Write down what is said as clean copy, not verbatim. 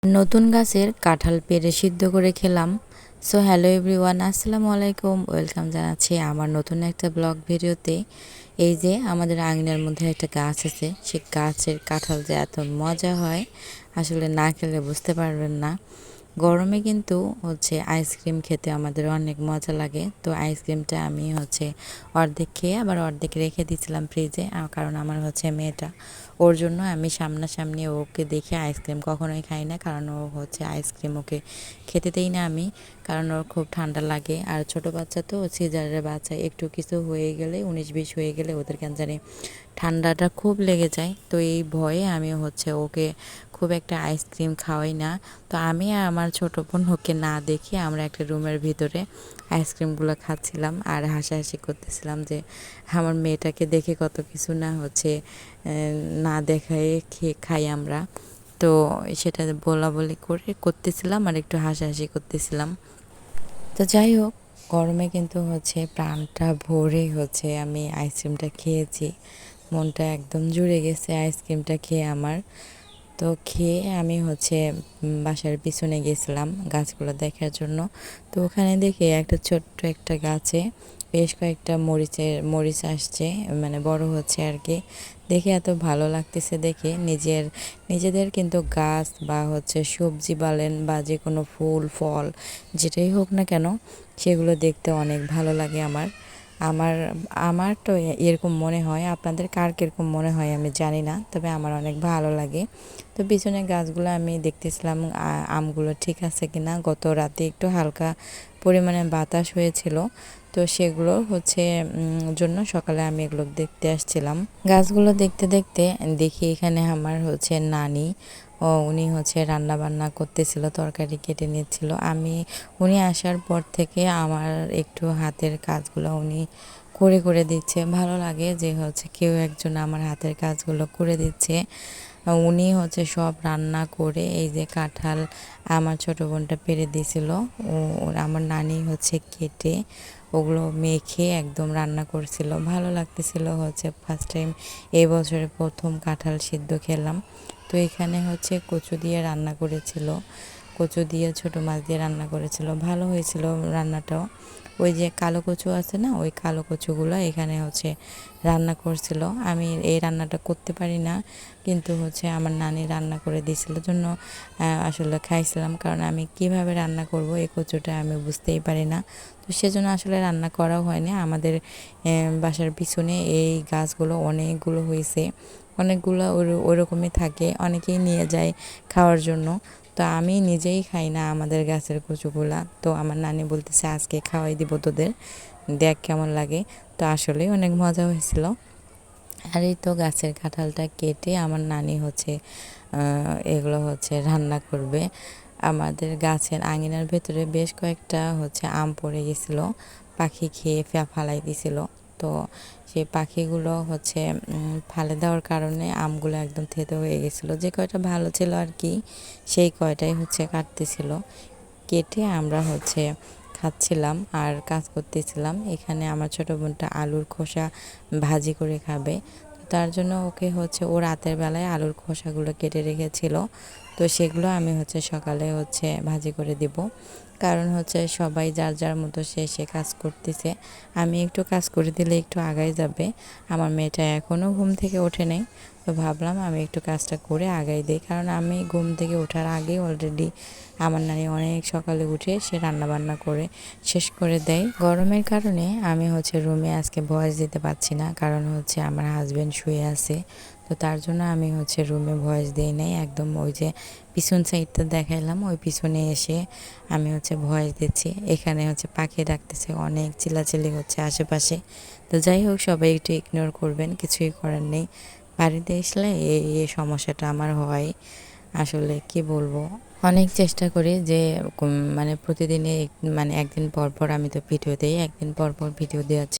নতুন গাছের কাঁঠাল পেড়ে সিদ্ধ করে খেলাম। সো হ্যালো এভরিওয়ান, আসসালামু আলাইকুম, ওয়েলকাম জানাচ্ছি আমার নতুন একটা ব্লগ ভিডিওতে। এই যে আমাদের আঙিনার মধ্যে একটা গাছ আছে, সেই গাছের কাঁঠাল যে এত মজা হয় আসলে না খেলে বুঝতে পারবেন না। গরমে কিন্তু আইসক্রিম খেতে আমাদের অনেক মজা লাগে। তো আইসক্রিমটা আমি অর্ধেক খেয়ে আবার অর্ধেক রেখে দিয়েছিলাম ফ্রিজে, কারণ আমার মেয়েটা, ওর জন্য আমি সামনাসামনি ওকে দেখে আইসক্রিম কখনোই খাই না, কারণ ও আইসক্রিম ওকে খেতে দেই না আমি, কারণ ওর খুব ঠান্ডা লাগে। আর ছোট বাচ্চা তো, সিজারের বাচ্চা, একটু কিছু হয়ে গেলে 19-20 হয়ে গেলে ওদের কেন জানি ঠান্ডাটা খুব লেগে যায়। তো এই ভয়ে আমি ওকে খুব একটা আইসক্রিম খাওয়াই না। তো আমি আর আমার ছোটো বোন ওকে না দেখে আমরা একটা রুমের ভিতরে আইসক্রিমগুলো খাচ্ছিলাম আর হাসাহাসি করতেছিলাম যে আমার মেয়েটাকে দেখে কত কিছু না না দেখায় খাই আমরা। তো সেটা বলা বলি করতেছিলাম আর একটু হাসাহাসি করতেছিলাম। তো যাই হোক, গরমে কিন্তু প্রাণটা ভরে আমি আইসক্রিমটা খেয়েছি। মনটা একদম জুড়ে গেছে আইসক্রিমটা খেয়ে আমার। তো খেয়ে আমি বাসার পিছনে গেছিলাম গাছগুলো দেখার জন্য। তো ওখানে দেখে একটা ছোট্ট একটা গাছে বেশ কয়েকটা মরিচ আসছে, মানে বড় হচ্ছে আর কি। দেখে এত ভালো লাগতেছে, দেখে নিজেদের কিন্তু গাছ বা সবজি বলেন বা যে কোনো ফুল ফল যেটাই হোক না কেন, সেগুলো দেখতে অনেক ভালো লাগে আমার। আমার আমার তো এরকম মনে হয়, আপনাদের কার কীরকম মনে হয় আমি জানি না, তবে আমার অনেক ভালো লাগে। তো পিছনে গাছগুলো আমি দেখতেছিলাম আমগুলো ঠিক আছে কিনা। গত রাতে একটু হালকা পরিমাণে বাতাস হয়েছিল, তো সেগুলো জন্য সকালে আমি এগুলো দেখতে আসছিলাম। গাছগুলো দেখতে দেখতে দেখি এখানে আমার নানি, উনি রান্না বান্না করতেছিল, তরকারি কেটে নিচ্ছিল। উনি আসার পর থেকে আমার একটু হাতের কাজগুলো উনি করে করে দিচ্ছে। ভালো লাগে যে কেউ একজন আমার হাতের কাজগুলো করে দিচ্ছে। উনি সব রান্না করে, এই যে কাঁঠাল আমার ছোটো বোনটা পেড়ে দিয়েছিল, আমার নানি কেটে ওগুলো মেখে একদম রান্না করছিল। ভালো লাগতেছিল। ফার্স্ট টাইম এই বছরে প্রথম কাঁঠাল সিদ্ধ খেলাম। তো এখানে কচু দিয়ে রান্না করেছিল, কচু দিয়ে ছোটো মাছ দিয়ে রান্না করেছিল। ভালো হয়েছিল রান্নাটাও। ওই যে কালো কচু আছে না, ওই কালো কচুগুলো এখানে রান্না করছিল। আমি এই রান্নাটা করতে পারি না, কিন্তু আমার নানি রান্না করে দিয়েছিল জন্য আসলে খাইছিলাম, কারণ আমি কিভাবে রান্না করব এই কচুটা আমি বুঝতেই পারি না। তো সেজন্য আসলে রান্না করাও হয়নি। আমাদের বাসার পিছনে এই গাছগুলো অনেকগুলো হয়েছে, অনেকগুলো ওরকমই থাকে, অনেকেই নিয়ে যায় খাওয়ার জন্য। তো আমি নিজেই খাই না আমাদের গাছের কচুগুলা। তো আমার নানি বলতেছে আজকে খাওয়াই দিব তোদের, দেখ কেমন লাগে। তো আসলেই অনেক মজা হয়েছিল। আর এই তো গাছের কাঁঠালটা কেটে আমার নানি এগুলো রান্না করবে। আমাদের গাছের আঙিনার ভেতরে বেশ কয়েকটা আম পড়ে গেছিলো, পাখি খেয়ে ফালাই দিছিল। তো সেই পাখিগুলো ফালে দেওয়ার কারণে আমগুলো একদম থেঁতো হয়ে গেছিলো। যে কয়টা ভালো ছিল আর কি, সেই কয়টাই কাটতেছিল। কেটে আমরা খাচ্ছিলাম আর কাজ করতেছিলাম। এখানে আমার ছোটো বোনটা আলুর খোসা ভাজি করে খাবে, তার জন্য ওকে ও রাতের বেলায় আলুর খোসাগুলো কেটে রেখেছিল। তো সেগুলো আমি সকালে ভাজি করে দিব, কারণ সবাই যার যার মতো সে কাজ করতেছে। আমি একটু কাজ করে দিলে একটু আগায় যাবে। আমার মেয়েটা এখনও ঘুম থেকে ওঠে নাই, তো ভাবলাম আমি একটু কাজটা করে আগাই দিই, কারণ আমি ঘুম থেকে ওঠার আগে অলরেডি আমার নানি অনেক সকালে উঠে সে রান্নাবান্না করে শেষ করে দেয়। গরমের কারণে আমি রুমে আজকে ভয়েস দিতে পারছি না, কারণ আমার হাজব্যান্ড শুয়ে আছে। তো তার জন্য আমি রুমে ভয়েস দিই নাই, একদম ওই যে পিছন সাইডটা দেখাইলাম, ওই পিছনে এসে আমি ভয়েস দিচ্ছি। এখানে পাখি ডাকতেছে, অনেক চিল্লাচিল্লি হচ্ছে আশেপাশে। তো যাই হোক, সবাই একটু ইগনোর করবেন, কিছুই করার নেই। বাড়িতে আসলে এই সমস্যাটা আমার হয়। আসলে কি বলবো, অনেক চেষ্টা করি যে মানে প্রতিদিনই, মানে একদিন পর পর আমি তো ভিডিও দিই, একদিন পর পর ভিডিও দেওয়ার